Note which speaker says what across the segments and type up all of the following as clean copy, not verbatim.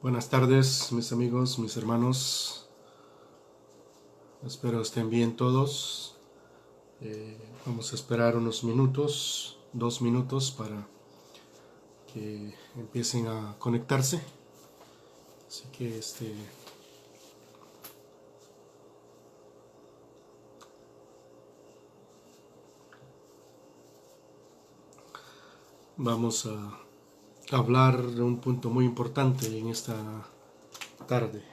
Speaker 1: Buenas tardes, mis amigos, mis hermanos. Espero estén bien todos. Vamos a esperar unos minutos, 2 minutos, para que empiecen a conectarse. Así que vamos a hablar de un punto muy importante en esta tarde.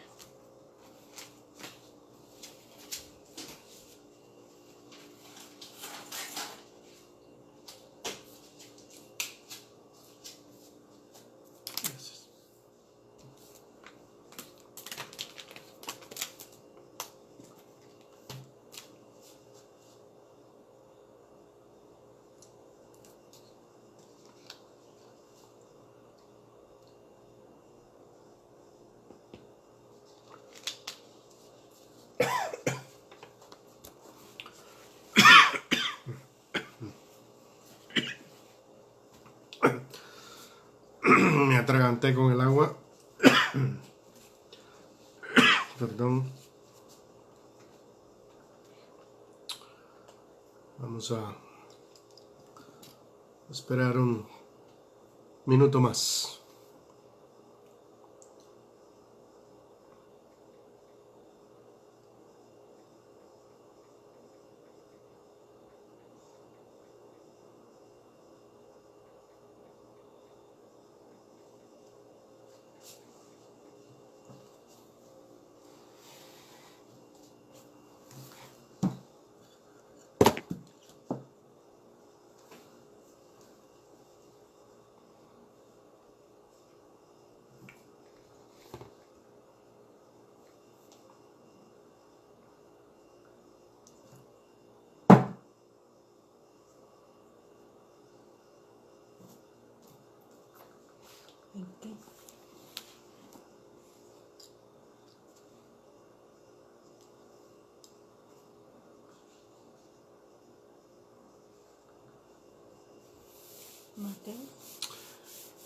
Speaker 1: Me atraganté con el agua. Perdón. Vamos a esperar un minuto más.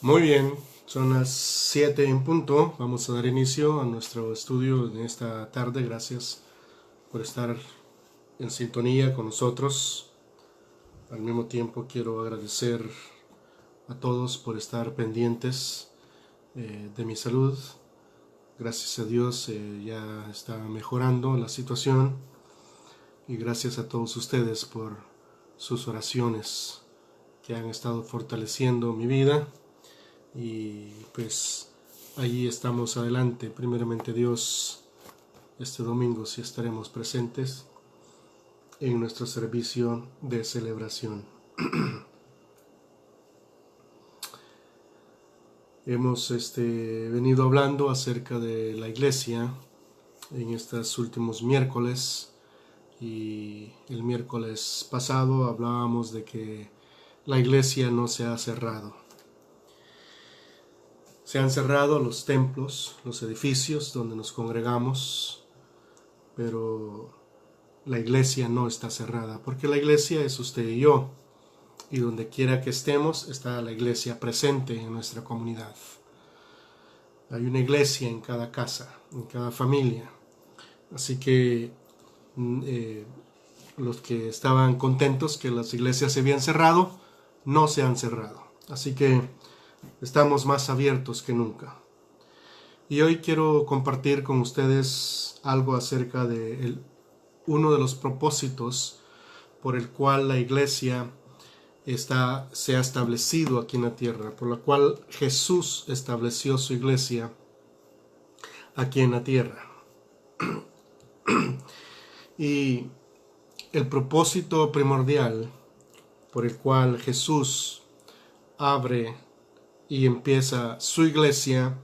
Speaker 1: Muy bien, son las 7 en punto. Vamos a dar inicio a nuestro estudio en esta tarde. Gracias por estar en sintonía con nosotros. Al mismo tiempo quiero agradecer a todos por estar pendientes de mi salud. Gracias a Dios ya está mejorando la situación, y gracias a todos ustedes por sus oraciones que han estado fortaleciendo mi vida. Y pues allí estamos adelante. Primeramente Dios, este domingo sí estaremos presentes en nuestro servicio de celebración. Hemos venido hablando acerca de la iglesia en estos últimos miércoles, y el miércoles pasado hablábamos de que la iglesia no se ha cerrado. Se han cerrado los templos, los edificios donde nos congregamos, pero la iglesia no está cerrada, porque la iglesia es usted y yo, y donde quiera que estemos está la iglesia presente en nuestra comunidad. Hay una iglesia en cada casa, en cada familia. Así que los que estaban contentos que las iglesias se habían cerrado, no se han cerrado. Así que estamos más abiertos que nunca. Y hoy quiero compartir con ustedes algo acerca de uno de los propósitos por el cual la iglesia se ha establecido aquí en la tierra, por la cual Jesús estableció su iglesia aquí en la tierra. Y el propósito primordial por el cual Jesús abre y empieza su iglesia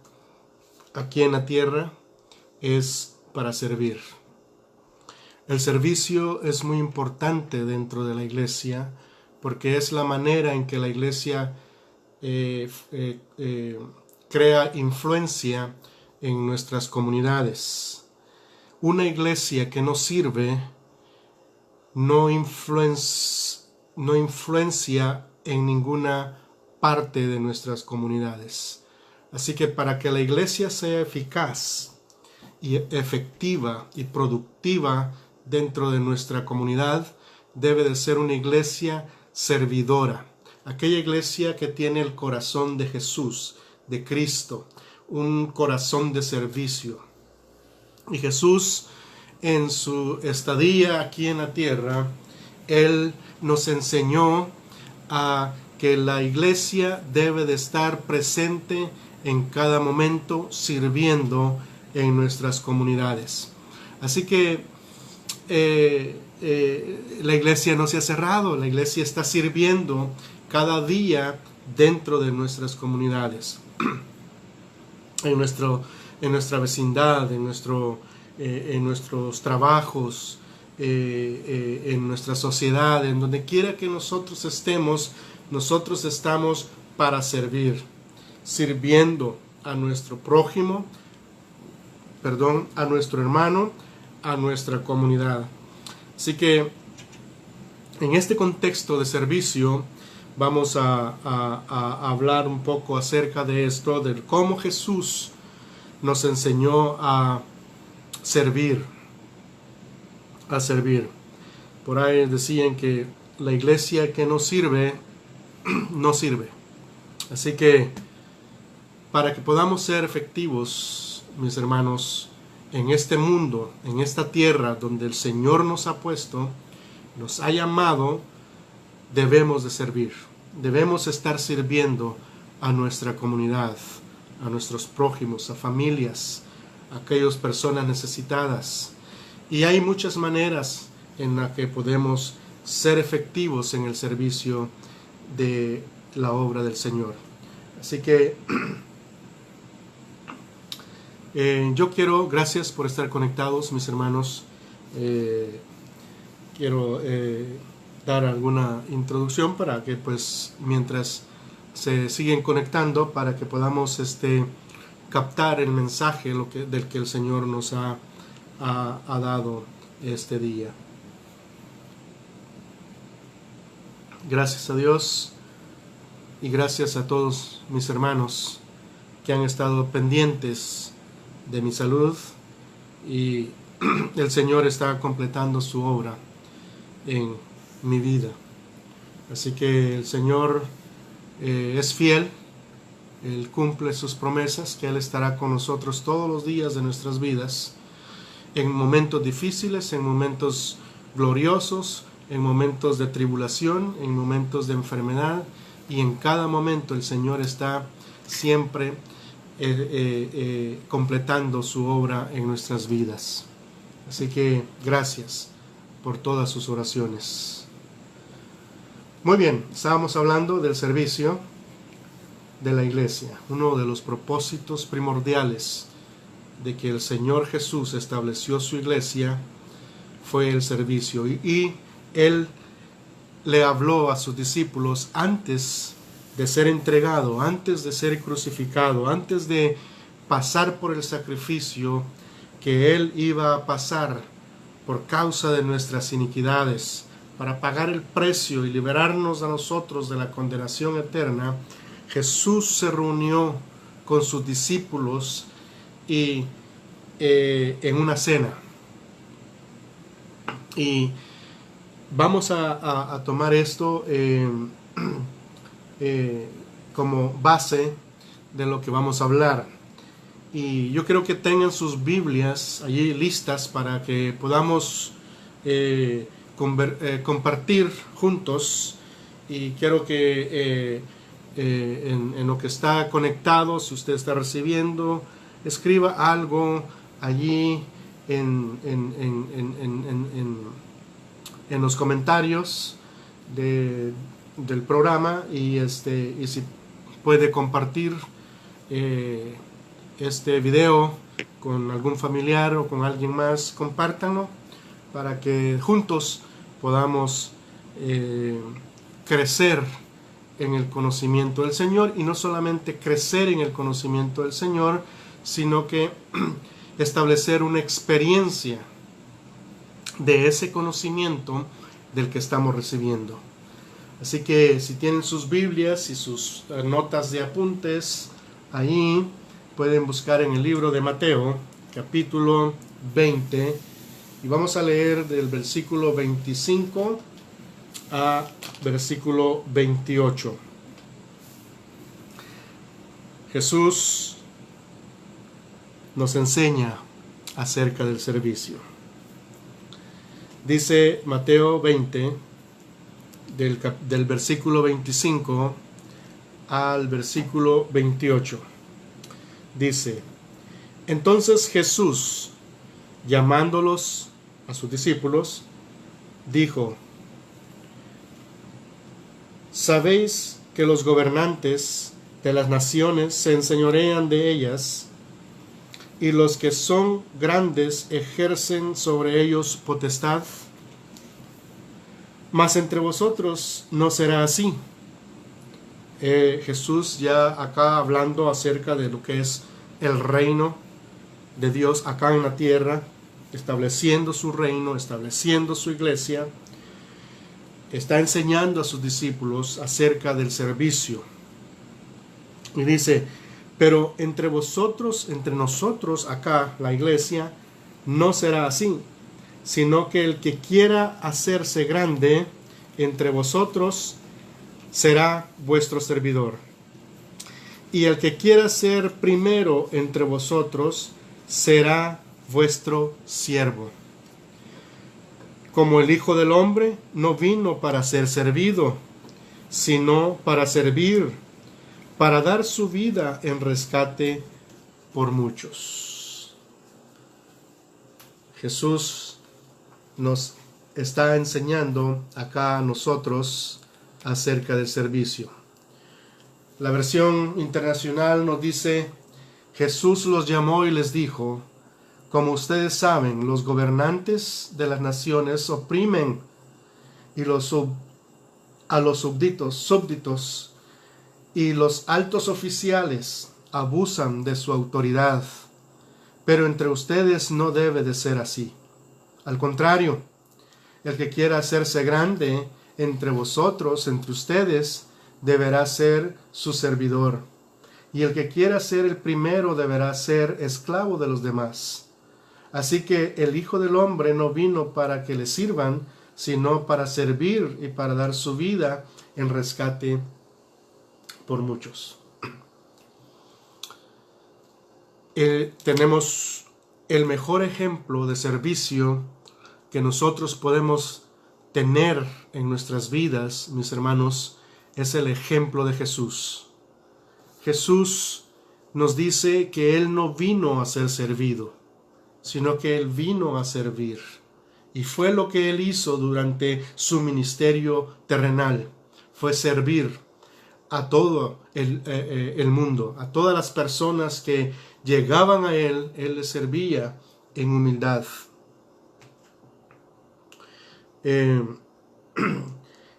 Speaker 1: aquí en la tierra es para servir. El servicio es muy importante dentro de la iglesia, porque es la manera en que la iglesia crea influencia en nuestras comunidades. Una iglesia que no sirve no influencia en ninguna parte de nuestras comunidades. Así que para que la iglesia sea eficaz y efectiva y productiva dentro de nuestra comunidad, debe de ser una iglesia servidora. Aquella iglesia que tiene el corazón de Jesús, de Cristo, un corazón de servicio. Y Jesús, en su estadía aquí en la tierra, Él nos enseñó a que la iglesia debe de estar presente en cada momento, sirviendo en nuestras comunidades. Así que la iglesia no se ha cerrado, la iglesia está sirviendo cada día dentro de nuestras comunidades, en nuestra vecindad, en nuestros trabajos, en nuestra sociedad, en donde quiera que nosotros estemos, nosotros estamos para servir, sirviendo a nuestro prójimo, a nuestro hermano, a nuestra comunidad. Así que en este contexto de servicio vamos a hablar un poco acerca de esto, de cómo Jesús nos enseñó a servir. Por ahí decían que la iglesia que no sirve, no sirve. Así que para que podamos ser efectivos, mis hermanos, en este mundo, en esta tierra donde el Señor nos ha puesto, nos ha llamado, debemos de servir. Debemos estar sirviendo a nuestra comunidad, a nuestros prójimos, a familias, a aquellas personas necesitadas. Y hay muchas maneras en las que podemos ser efectivos en el servicio de la obra del Señor. Así que yo quiero, gracias por estar conectados, mis hermanos. Quiero dar alguna introducción para que, pues, mientras se siguen conectando, para que podamos captar el mensaje del que el Señor nos ha dado este día. Gracias a Dios y gracias a todos mis hermanos que han estado pendientes de mi salud, y el Señor está completando su obra en mi vida. Así que el Señor es fiel, Él cumple sus promesas, que Él estará con nosotros todos los días de nuestras vidas, en momentos difíciles, en momentos gloriosos, en momentos de tribulación, en momentos de enfermedad, y en cada momento el Señor está siempre completando su obra en nuestras vidas. Así que gracias por todas sus oraciones. Muy bien, estábamos hablando del servicio de la iglesia. Uno de los propósitos primordiales de que el Señor Jesús estableció su iglesia fue el servicio, y Él le habló a sus discípulos antes de ser entregado, antes de ser crucificado, antes de pasar por el sacrificio que Él iba a pasar por causa de nuestras iniquidades, para pagar el precio y liberarnos a nosotros de la condenación eterna. Jesús se reunió con sus discípulos y en una cena. Y vamos a tomar esto como base de lo que vamos a hablar. Y yo quiero que tengan sus Biblias allí listas para que podamos compartir juntos. Y quiero que en lo que está conectado, si usted está recibiendo, escriba algo allí en los comentarios del programa, y si puede compartir este video con algún familiar o con alguien más, compártanlo para que juntos podamos crecer en el conocimiento del Señor, y no solamente crecer en el conocimiento del Señor, sino que establecer una experiencia de ese conocimiento del que estamos recibiendo. Así que si tienen sus Biblias y sus notas de apuntes, Ahí pueden buscar en el libro de Mateo, capítulo 20, y vamos a leer del versículo 25 a versículo 28. Jesús nos enseña acerca del servicio. Dice Mateo 20, del versículo 25 al versículo 28. Dice: entonces Jesús, llamándolos a sus discípulos, dijo: ¿sabéis que los gobernantes de las naciones se enseñorean de ellas, y los que son grandes ejercen sobre ellos potestad? Mas entre vosotros no será así. Jesús ya acá hablando acerca de lo que es el reino de Dios acá en la tierra, estableciendo su reino, estableciendo su iglesia, está enseñando a sus discípulos acerca del servicio. Y dice: pero entre vosotros, entre nosotros acá, la iglesia, no será así, sino que el que quiera hacerse grande entre vosotros será vuestro servidor. Y el que quiera ser primero entre vosotros será vuestro siervo. Como el Hijo del Hombre no vino para ser servido, sino para servir, para dar su vida en rescate por muchos. Jesús nos está enseñando acá a nosotros acerca del servicio. La versión internacional nos dice: Jesús los llamó y les dijo: como ustedes saben, los gobernantes de las naciones oprimen y a los súbditos, y los altos oficiales abusan de su autoridad. Pero entre ustedes no debe de ser así. Al contrario, el que quiera hacerse grande entre vosotros, entre ustedes, deberá ser su servidor. Y el que quiera ser el primero deberá ser esclavo de los demás. Así que el Hijo del Hombre no vino para que le sirvan, sino para servir y para dar su vida en rescate por muchos. Tenemos el mejor ejemplo de servicio que nosotros podemos tener en nuestras vidas, mis hermanos, es el ejemplo de Jesús. Jesús nos dice que Él no vino a ser servido, sino que Él vino a servir. Y fue lo que Él hizo durante su ministerio terrenal, fue servir a todo el mundo, a todas las personas que llegaban a Él les servía en humildad.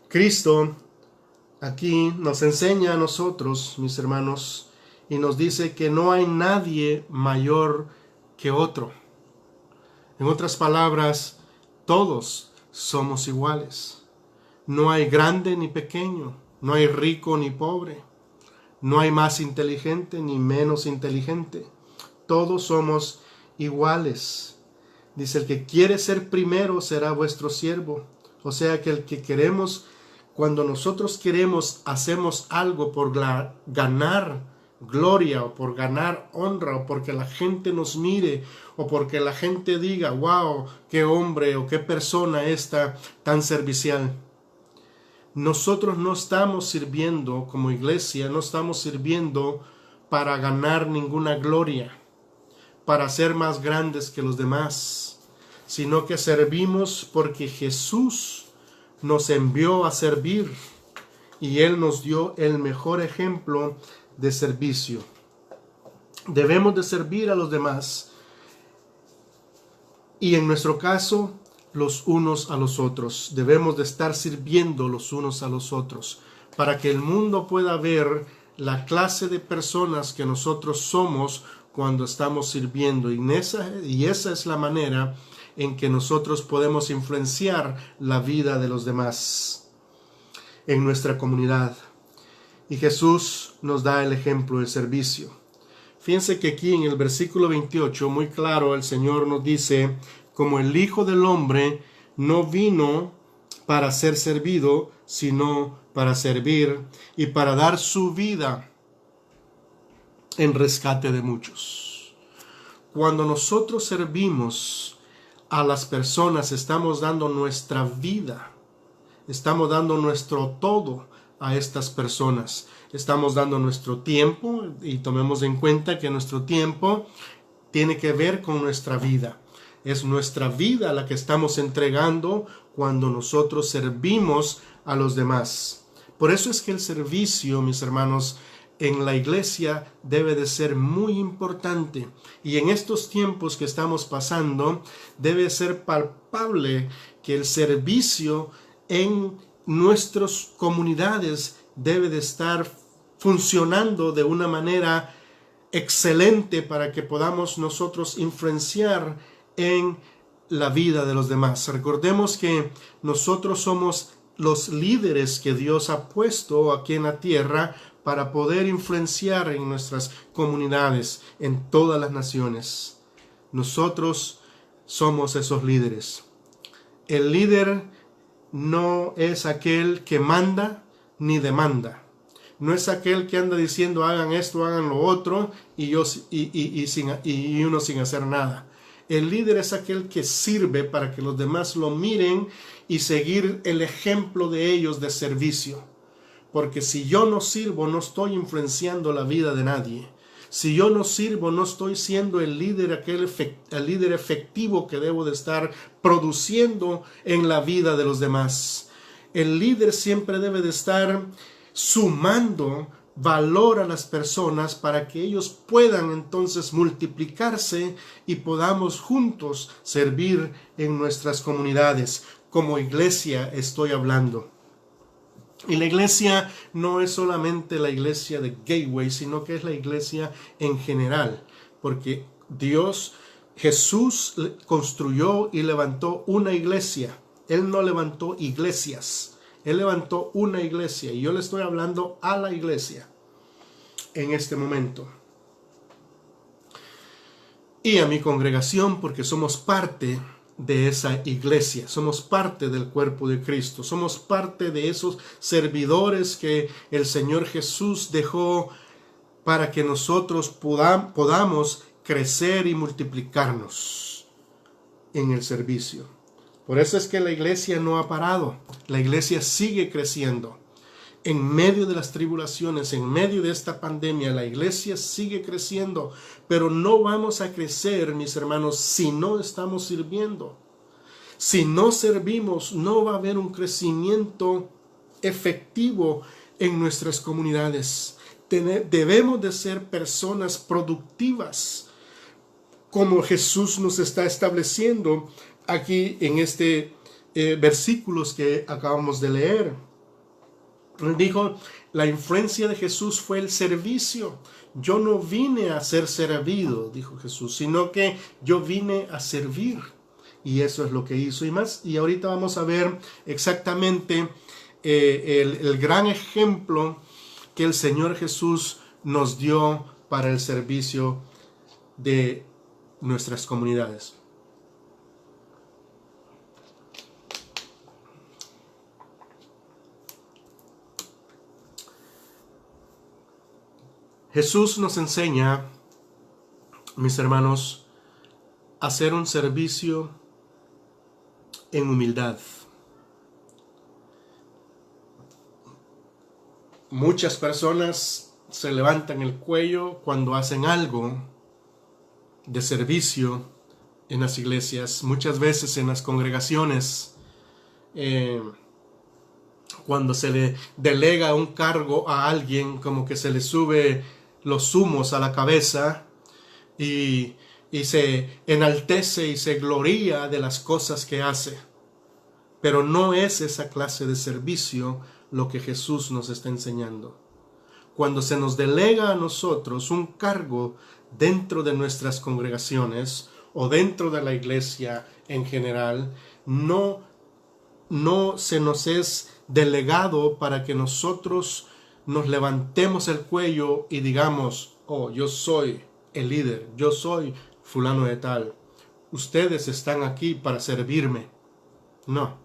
Speaker 1: Cristo aquí nos enseña a nosotros, mis hermanos, y nos dice que no hay nadie mayor que otro. En otras palabras, todos somos iguales. No hay grande ni pequeño, no hay rico ni pobre, no hay más inteligente ni menos inteligente. Todos somos iguales. Dice: el que quiere ser primero será vuestro siervo. O sea que el que queremos, cuando nosotros queremos, hacemos algo por ganar gloria o por ganar honra o porque la gente nos mire o porque la gente diga: wow, qué hombre o qué persona esta tan servicial. Nosotros no estamos sirviendo como iglesia, no estamos sirviendo para ganar ninguna gloria, para ser más grandes que los demás, sino que servimos porque Jesús nos envió a servir y Él nos dio el mejor ejemplo de servicio. Debemos de servir a los demás y en nuestro caso los unos a los otros. Debemos de estar sirviendo los unos a los otros para que el mundo pueda ver la clase de personas que nosotros somos cuando estamos sirviendo, y esa es la manera en que nosotros podemos influenciar la vida de los demás en nuestra comunidad. Y Jesús nos da el ejemplo del servicio. Fíjense que aquí en el versículo 28, muy claro, el Señor nos dice, como el Hijo del Hombre no vino para ser servido, sino para servir y para dar su vida en rescate de muchos. Cuando nosotros servimos a las personas, estamos dando nuestra vida, estamos dando nuestro todo a estas personas. Estamos dando nuestro tiempo, y tomemos en cuenta que nuestro tiempo tiene que ver con nuestra vida. Es nuestra vida la que estamos entregando cuando nosotros servimos a los demás. Por eso es que el servicio, mis hermanos, en la iglesia debe de ser muy importante. Y en estos tiempos que estamos pasando, debe ser palpable que el servicio en nuestras comunidades debe de estar funcionando de una manera excelente para que podamos nosotros influenciar en la vida de los demás. Recordemos que nosotros somos los líderes que Dios ha puesto aquí en la tierra para poder influenciar en nuestras comunidades, en todas las naciones. Nosotros somos esos líderes. El líder no es aquel que manda ni demanda. No es aquel que anda diciendo hagan esto, hagan lo otro y uno sin hacer nada. El líder es aquel que sirve para que los demás lo miren y seguir el ejemplo de ellos de servicio. Porque si yo no sirvo, no estoy influenciando la vida de nadie. Si yo no sirvo, no estoy siendo el líder, el líder efectivo que debo de estar produciendo en la vida de los demás. El líder siempre debe de estar sumando valor a las personas para que ellos puedan entonces multiplicarse y podamos juntos servir en nuestras comunidades. Como iglesia estoy hablando. Y la iglesia no es solamente la iglesia de Gateway, sino que es la iglesia en general, porque Jesús construyó y levantó una iglesia. Él no levantó iglesias, Él levantó una iglesia, y yo le estoy hablando a la iglesia en este momento. Y a mi congregación, porque somos parte de esa iglesia, somos parte del cuerpo de Cristo, somos parte de esos servidores que el Señor Jesús dejó para que nosotros podamos crecer y multiplicarnos en el servicio. Por eso es que la iglesia no ha parado, la iglesia sigue creciendo. En medio de las tribulaciones, en medio de esta pandemia, la iglesia sigue creciendo, pero no vamos a crecer, mis hermanos, si no estamos sirviendo. Si no servimos, no va a haber un crecimiento efectivo en nuestras comunidades. Debemos de ser personas productivas, como Jesús nos está estableciendo aquí en este versículos que acabamos de leer. Dijo, la influencia de Jesús fue el servicio. Yo no vine a ser servido, dijo Jesús, sino que yo vine a servir. Y eso es lo que hizo y más. Y ahorita vamos a ver exactamente el gran ejemplo que el Señor Jesús nos dio para el servicio de nuestras comunidades. Jesús nos enseña, mis hermanos, a hacer un servicio en humildad. Muchas personas se levantan el cuello cuando hacen algo de servicio en las iglesias, muchas veces en las congregaciones, cuando se le delega un cargo a alguien, como que se le sube los humos a la cabeza y se enaltece y se gloria de las cosas que hace. Pero no es esa clase de servicio lo que Jesús nos está enseñando. Cuando se nos delega a nosotros un cargo dentro de nuestras congregaciones o dentro de la iglesia en general, no se nos es delegado para que nosotros nos levantemos el cuello y digamos, oh, yo soy el líder, yo soy fulano de tal, ustedes están aquí para servirme. No.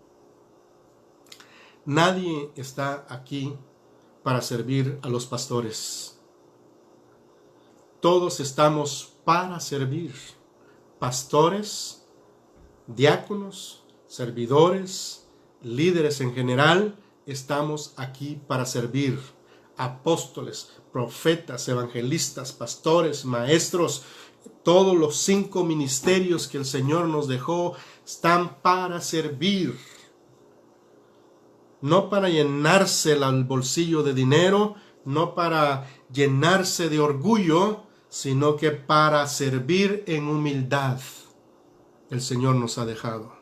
Speaker 1: Nadie está aquí para servir a los pastores. Todos estamos para servir. Pastores, diáconos, servidores, líderes en general, estamos aquí para servir. Apóstoles, profetas, evangelistas, pastores, maestros, todos los 5 ministerios que el Señor nos dejó están para servir. No para llenarse el bolsillo de dinero, no para llenarse de orgullo, sino que para servir en humildad. El Señor nos ha dejado.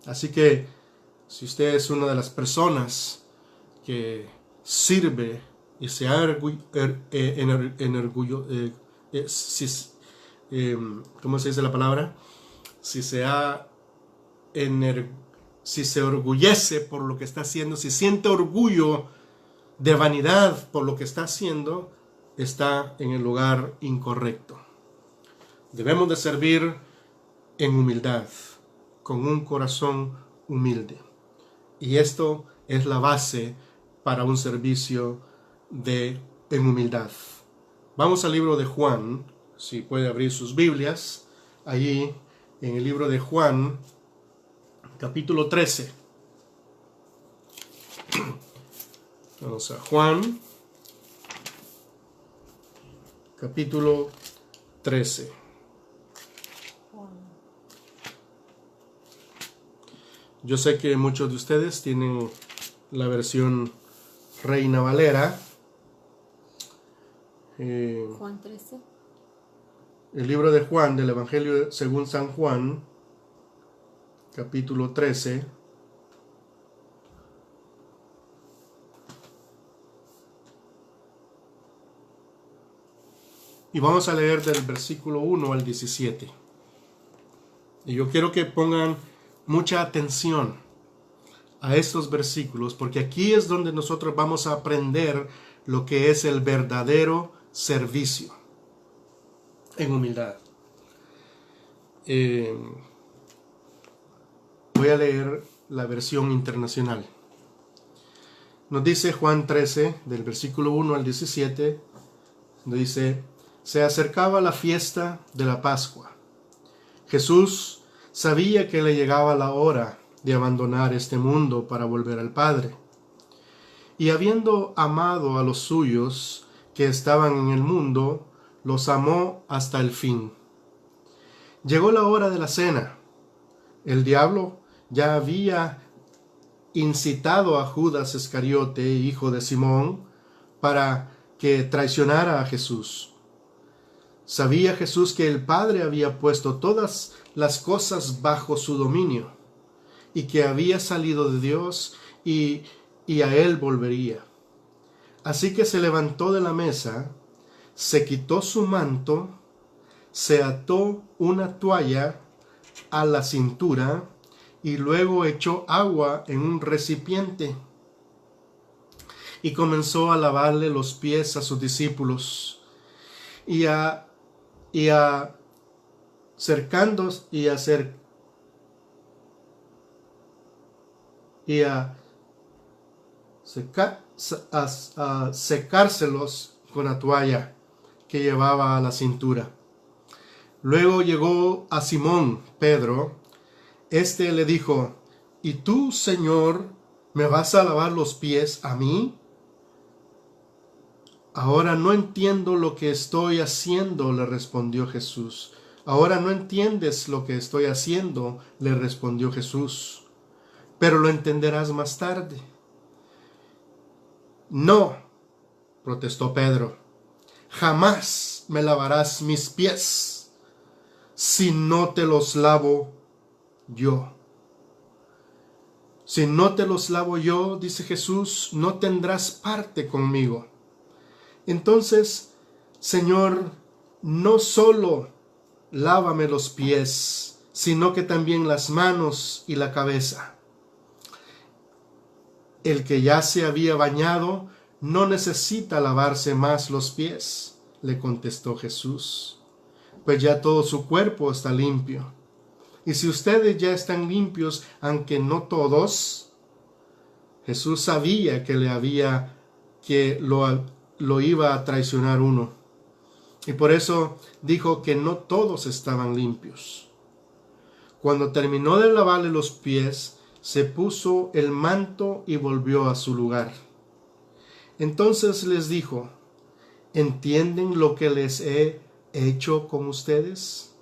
Speaker 1: Así que, si usted es una de las personas que sirve y se ha ¿cómo se dice la palabra? Si se orgullece por lo que está haciendo, si siente orgullo de vanidad por lo que está haciendo, está en el lugar incorrecto. Debemos de servir en humildad, con un corazón humilde. Y esto es la base para un servicio en humildad. Vamos al libro de Juan, si puede abrir sus Biblias, allí en el libro de Juan, capítulo 13. Vamos a Juan, capítulo 13. Yo sé que muchos de ustedes tienen la versión Reina Valera.
Speaker 2: Juan 13.
Speaker 1: El libro de Juan, del Evangelio según San Juan, capítulo 13. Y vamos a leer del versículo 1 al 17. Y yo quiero que pongan mucha atención a estos versículos, porque aquí es donde nosotros vamos a aprender lo que es el verdadero servicio en humildad. Voy a leer la versión internacional. Nos dice Juan 13, del versículo 1 al 17, nos dice: se acercaba la fiesta de la Pascua. Jesús sabía que le llegaba la hora de abandonar este mundo para volver al Padre. Y habiendo amado a los suyos que estaban en el mundo, los amó hasta el fin. Llegó la hora de la cena. El diablo ya había incitado a Judas Iscariote, hijo de Simón, para que traicionara a Jesús. Sabía Jesús que el Padre había puesto todas las cosas bajo su dominio, y que había salido de Dios y a él volvería. Así que se levantó de la mesa, se quitó su manto, se ató una toalla a la cintura y luego echó agua en un recipiente y comenzó a lavarle los pies a sus discípulos y secárselos con la toalla que llevaba a la cintura. Luego llegó a Simón Pedro. Este le dijo: ¿y tú, Señor, me vas a lavar los pies a mí? Ahora no entiendo lo que estoy haciendo, le respondió Jesús. Ahora no entiendes lo que estoy haciendo, le respondió Jesús, pero lo entenderás más tarde. No, protestó Pedro, jamás me lavarás mis pies si no te los lavo yo. Si no te los lavo yo, dice Jesús, no tendrás parte conmigo. Entonces, Señor, no solo lávame los pies, sino que también las manos y la cabeza. El que ya se había bañado no necesita lavarse más los pies, le contestó Jesús, pues ya todo su cuerpo está limpio. Y si ustedes ya están limpios, aunque no todos, Jesús sabía que lo iba a traicionar uno. Y por eso dijo que no todos estaban limpios. Cuando terminó de lavarle los pies, se puso el manto y volvió a su lugar. Entonces les dijo: ¿entienden lo que les he hecho con ustedes?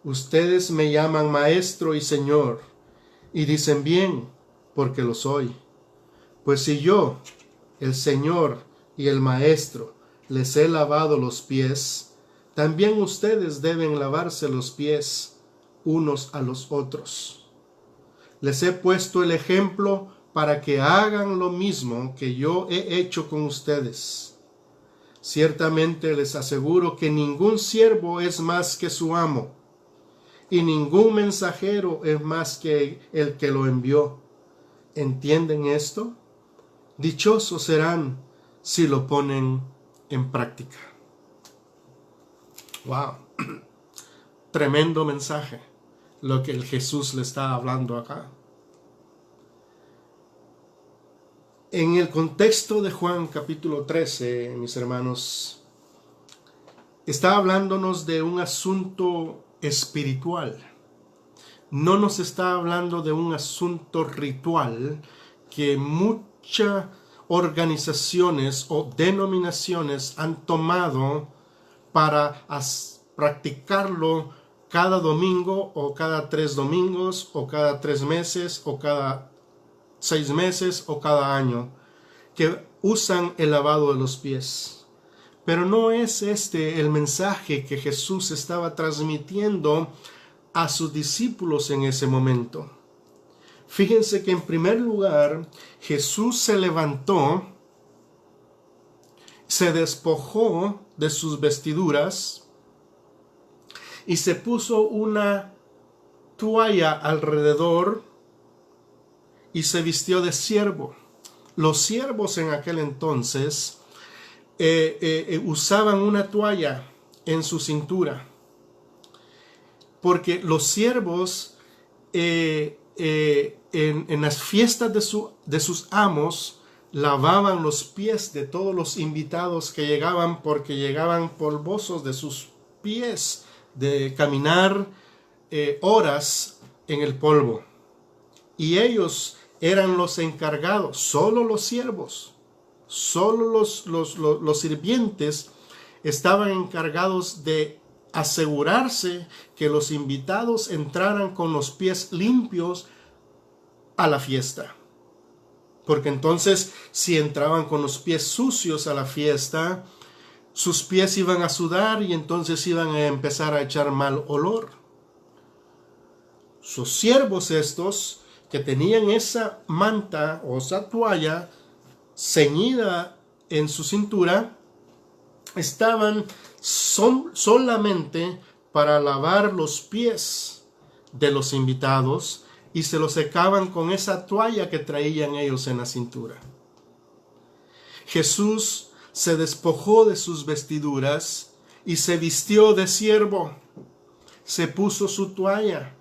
Speaker 1: Ustedes me llaman Maestro y Señor, y dicen bien, porque lo soy. Pues si yo, el Señor y el Maestro, les he lavado los pies, también ustedes deben lavarse los pies unos a los otros. Les he puesto el ejemplo para que hagan lo mismo que yo he hecho con ustedes. Ciertamente les aseguro que ningún siervo es más que su amo, y ningún mensajero es más que el que lo envió. ¿Entienden esto? Dichosos serán si lo ponen en práctica. Wow, tremendo mensaje lo que el Jesús le está hablando acá. En el contexto de Juan capítulo 13, mis hermanos, está hablándonos de un asunto espiritual. No nos está hablando de un asunto ritual que muchas organizaciones o denominaciones han tomado para practicarlo cada domingo o cada 3 domingos o cada 3 meses o cada 6 meses o cada año, que usan el lavado de los pies. Pero no es este el mensaje que Jesús estaba transmitiendo a sus discípulos en ese momento. Fíjense que en primer lugar, Jesús se levantó, se despojó de sus vestiduras y se puso una toalla alrededor y se vistió de siervo. Los siervos en aquel entonces usaban una toalla en su cintura, porque los siervos en las fiestas de sus amos lavaban los pies de todos los invitados que llegaban, porque llegaban polvosos de sus pies de caminar horas en el polvo. Y ellos eran los encargados, solo los siervos, solo los sirvientes estaban encargados de asegurarse que los invitados entraran con los pies limpios a la fiesta. Porque entonces, si entraban con los pies sucios a la fiesta, sus pies iban a sudar y entonces iban a empezar a echar mal olor. Sus siervos estos, que tenían esa manta o esa toalla ceñida en su cintura, estaban solamente para lavar los pies de los invitados y se los secaban con esa toalla que traían ellos en la cintura. Jesús se despojó de sus vestiduras y se vistió de siervo. Se puso su toalla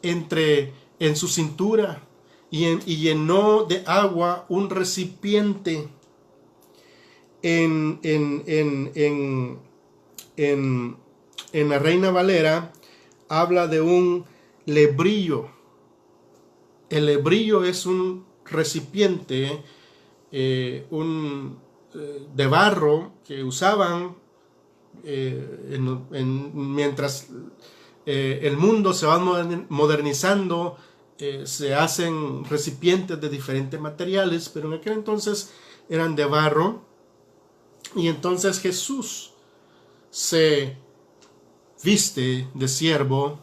Speaker 1: en su cintura y llenó de agua un recipiente. En la Reina Valera habla de un lebrillo. El lebrillo es un recipiente de barro que usaban mientras el mundo se va modernizando. Se hacen recipientes de diferentes materiales, pero en aquel entonces eran de barro. Y entonces Jesús se viste de siervo,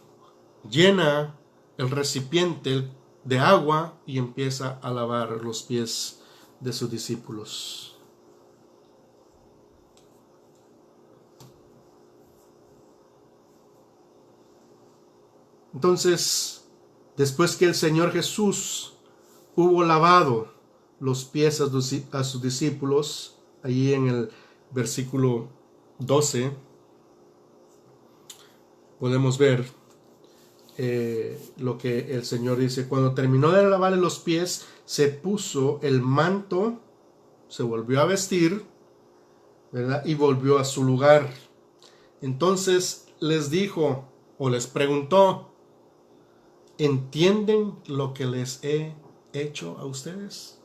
Speaker 1: llena el recipiente de agua y empieza a lavar los pies de sus discípulos. Entonces, después que el Señor Jesús hubo lavado los pies a sus discípulos, allí en el versículo 12, podemos ver lo que el Señor dice. Cuando terminó de lavarle los pies, se puso el manto, se volvió a vestir, ¿verdad? Y volvió a su lugar. Entonces les dijo o les preguntó, ¿entienden lo que les he hecho a ustedes?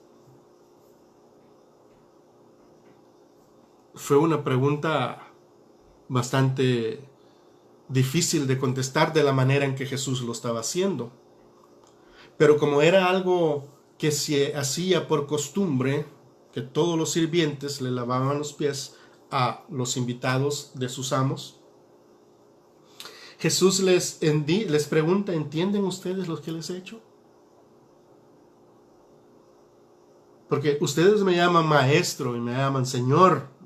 Speaker 1: Fue una pregunta bastante difícil de contestar de la manera en que Jesús lo estaba haciendo. Pero como era algo que se hacía por costumbre, que todos los sirvientes le lavaban los pies a los invitados de sus amos, Jesús les pregunta, ¿entienden ustedes lo que les he hecho? Porque ustedes me llaman maestro y me llaman Señor.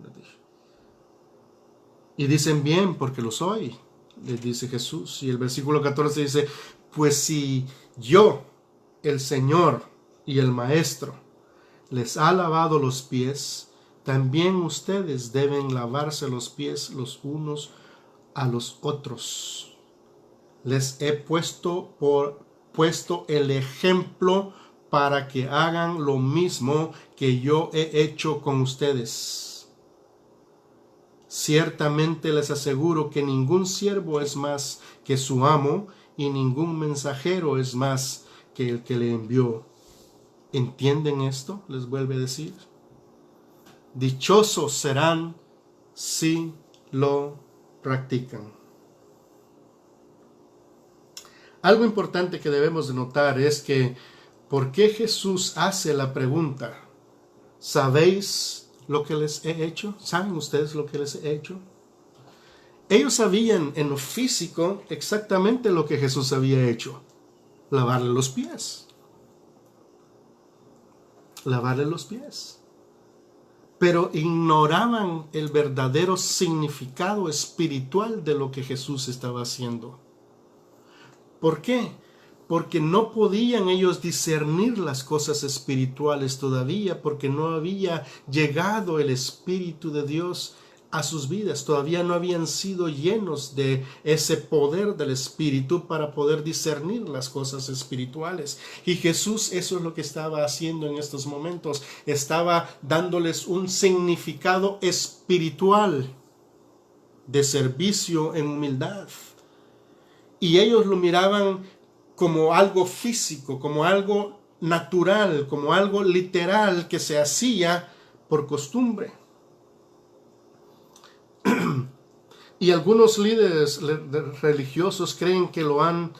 Speaker 1: Y dicen bien porque lo soy, les dice Jesús. Y el versículo 14 dice, pues si yo, el Señor y el Maestro, les ha lavado los pies, también ustedes deben lavarse los pies los unos a los otros. Les he puesto el ejemplo para que hagan lo mismo que yo he hecho con ustedes. Ciertamente les aseguro que ningún siervo es más que su amo y ningún mensajero es más que el que le envió. ¿Entienden esto? Les vuelve a decir. Dichosos serán si lo practican. Algo importante que debemos de notar es que ¿por qué Jesús hace la pregunta? ¿Sabéis lo que les he hecho? ¿Saben ustedes lo que les he hecho? Ellos sabían en lo físico exactamente lo que Jesús había hecho. Lavarle los pies. Lavarle los pies. Pero ignoraban el verdadero significado espiritual de lo que Jesús estaba haciendo. ¿Por qué? Porque no podían ellos discernir las cosas espirituales todavía, porque no había llegado el Espíritu de Dios a sus vidas, todavía no habían sido llenos de ese poder del Espíritu para poder discernir las cosas espirituales. Y Jesús eso es lo que estaba haciendo en estos momentos, estaba dándoles un significado espiritual de servicio en humildad. Y ellos lo miraban como algo físico, como algo natural, como algo literal que se hacía por costumbre. Y algunos líderes religiosos creen que lo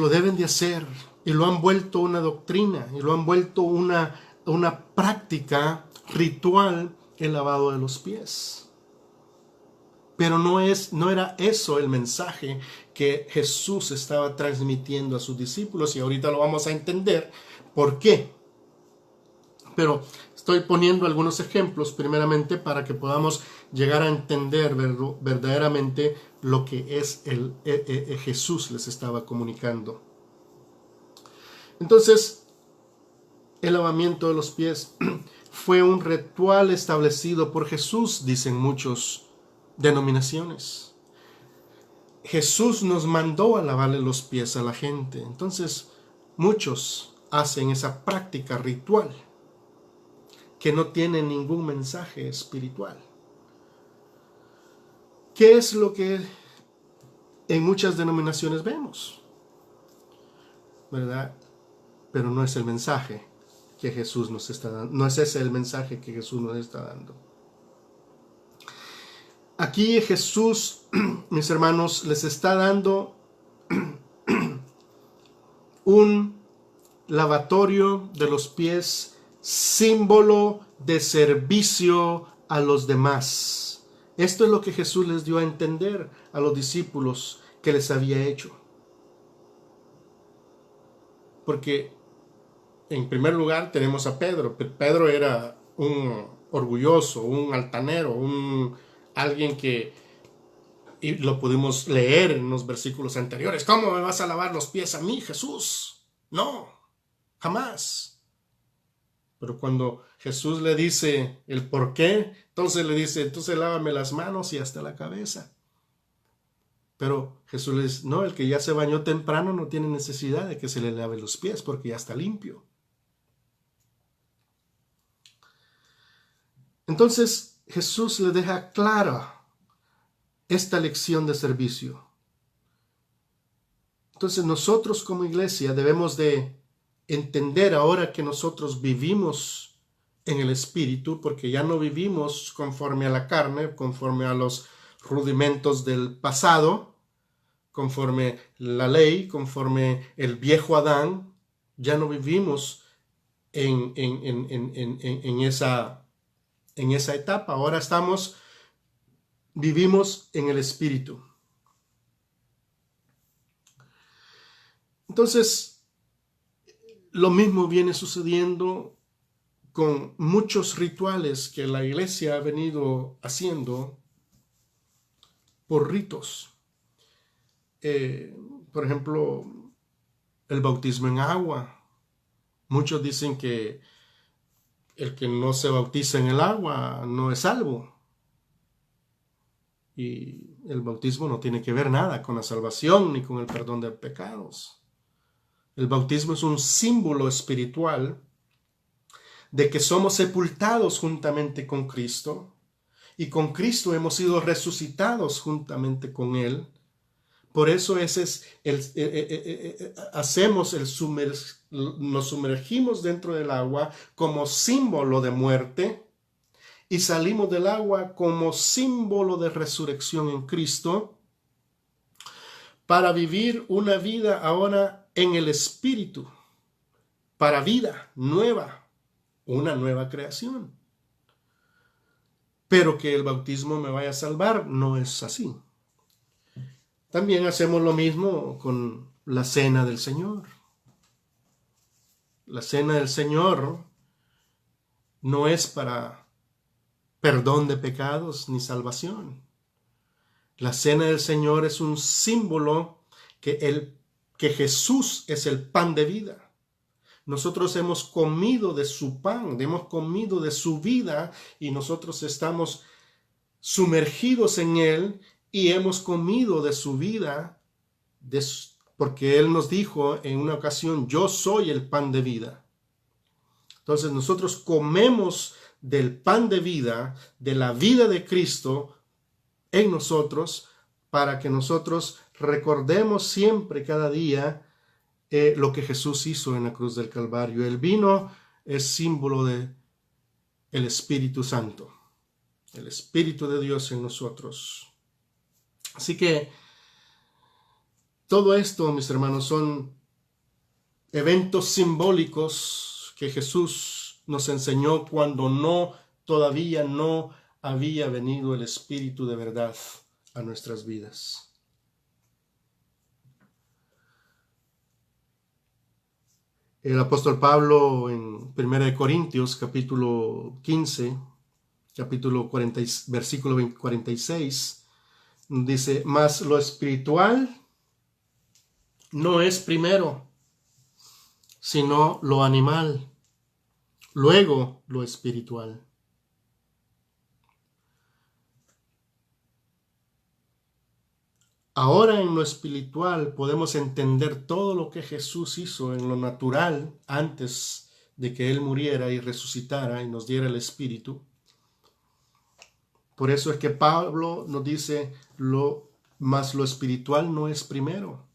Speaker 1: deben de hacer y lo han vuelto una doctrina y lo han vuelto una práctica ritual, el lavado de los pies. Pero no era eso el mensaje que Jesús estaba transmitiendo a sus discípulos, y ahorita lo vamos a entender por qué. Pero estoy poniendo algunos ejemplos primeramente para que podamos llegar a entender verdaderamente lo que es Jesús les estaba comunicando. Entonces, el lavamiento de los pies fue un ritual establecido por Jesús, dicen muchos denominaciones. Jesús nos mandó a lavarle los pies a la gente. Entonces, muchos hacen esa práctica ritual que no tiene ningún mensaje espiritual. ¿Qué es lo que en muchas denominaciones vemos? ¿Verdad? Pero no es el mensaje que Jesús nos está dando. No es ese el mensaje que Jesús nos está dando. Aquí Jesús, mis hermanos, les está dando un lavatorio de los pies, símbolo de servicio a los demás. Esto es lo que Jesús les dio a entender a los discípulos que les había hecho. Porque en primer lugar tenemos a Pedro. Pedro era un orgulloso, un altanero, alguien que, y lo pudimos leer en los versículos anteriores, ¿cómo me vas a lavar los pies a mí, Jesús? No, jamás. Pero cuando Jesús le dice el por qué, entonces le dice, entonces lávame las manos y hasta la cabeza. Pero Jesús le dice, no, el que ya se bañó temprano no tiene necesidad de que se le lave los pies porque ya está limpio. Entonces Jesús le deja clara esta lección de servicio. Entonces nosotros como iglesia debemos de entender ahora que nosotros vivimos en el Espíritu, porque ya no vivimos conforme a la carne, conforme a los rudimentos del pasado, conforme la ley, conforme el viejo Adán. Ya no vivimos en esa etapa. Ahora vivimos en el Espíritu. Entonces, lo mismo viene sucediendo con muchos rituales que la iglesia ha venido haciendo por ritos. Por ejemplo, el bautismo en agua. Muchos dicen que el que no se bautiza en el agua no es salvo. Y el bautismo no tiene que ver nada con la salvación ni con el perdón de pecados. El bautismo es un símbolo espiritual de que somos sepultados juntamente con Cristo y con Cristo hemos sido resucitados juntamente con Él. Por eso nos sumergimos dentro del agua como símbolo de muerte y salimos del agua como símbolo de resurrección en Cristo para vivir una vida ahora en el Espíritu, para vida nueva, una nueva creación. Pero que el bautismo me vaya a salvar, no es así. También hacemos lo mismo con la cena del Señor. La cena del Señor no es para perdón de pecados ni salvación. La cena del Señor es un símbolo que Jesús es el pan de vida. Nosotros hemos comido de su pan, hemos comido de su vida y nosotros estamos sumergidos en Él y hemos comido de su vida, porque Él nos dijo en una ocasión, yo soy el pan de vida. Entonces nosotros comemos del pan de vida, de la vida de Cristo en nosotros, para que nosotros recordemos siempre, cada día, lo que Jesús hizo en la cruz del Calvario. El vino es símbolo de el Espíritu Santo, el Espíritu de Dios en nosotros. Así que todo esto, mis hermanos, son eventos simbólicos que Jesús nos enseñó cuando todavía no había venido el Espíritu de verdad a nuestras vidas. El apóstol Pablo en 1 Corintios capítulo 15, versículo 46, dice, mas lo espiritual no es primero, sino lo animal, luego lo espiritual. Ahora en lo espiritual podemos entender todo lo que Jesús hizo en lo natural antes de que Él muriera y resucitara y nos diera el Espíritu. Por eso es que Pablo nos dice, mas lo espiritual no es primero,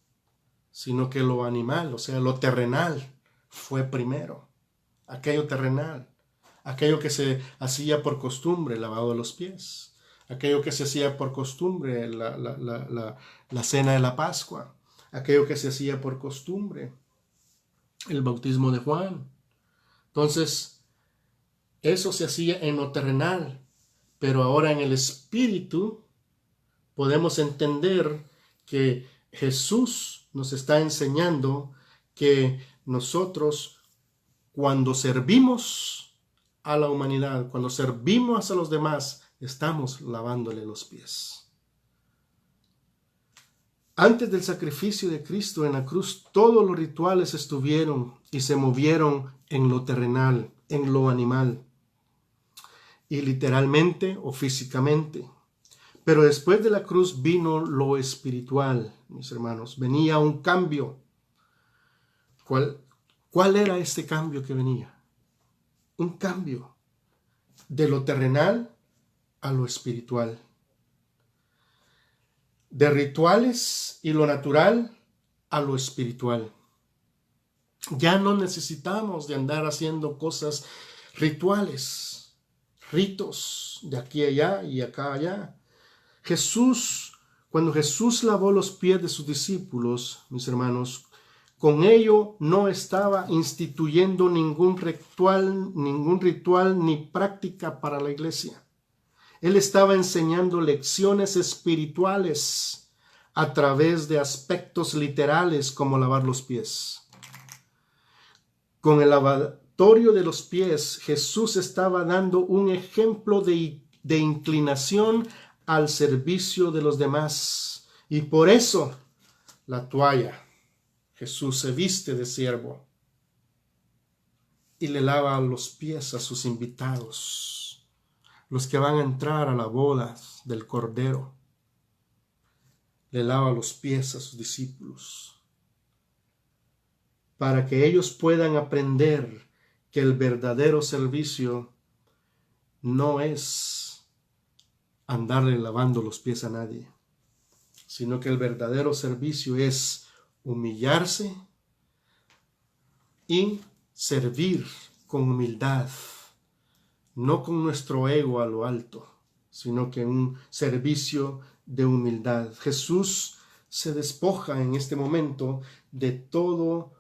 Speaker 1: sino que lo animal, o sea, lo terrenal fue primero. Aquello terrenal, aquello que se hacía por costumbre, lavado de los pies. Aquello que se hacía por costumbre, la cena de la Pascua, aquello que se hacía por costumbre, el bautismo de Juan. Entonces, eso se hacía en lo terrenal, pero ahora en el Espíritu podemos entender que Jesús nos está enseñando que nosotros, cuando servimos a la humanidad, cuando servimos a los demás, estamos lavándole los pies. Antes del sacrificio de Cristo en la cruz, todos los rituales estuvieron y se movieron en lo terrenal, en lo animal, y literalmente o físicamente. Pero después de la cruz vino lo espiritual, mis hermanos. Venía un cambio. ¿Cuál era este cambio que venía? Un cambio de lo terrenal a lo espiritual. De rituales y lo natural a lo espiritual. Ya no necesitamos de andar haciendo cosas rituales, ritos de aquí a allá y acá a allá. Cuando Jesús lavó los pies de sus discípulos, mis hermanos, con ello no estaba instituyendo ningún ritual ni práctica para la iglesia. Él estaba enseñando lecciones espirituales a través de aspectos literales como lavar los pies. Con el lavatorio de los pies, Jesús estaba dando un ejemplo de inclinación al servicio de los demás. Y por eso la toalla. Jesús se viste de siervo y le lava los pies a sus invitados, los que van a entrar a la boda del Cordero. Le lava los pies a sus discípulos para que ellos puedan aprender que el verdadero servicio no es andarle lavando los pies a nadie, sino que el verdadero servicio es humillarse y servir con humildad, no con nuestro ego a lo alto, sino que un servicio de humildad. Jesús se despoja en este momento de todo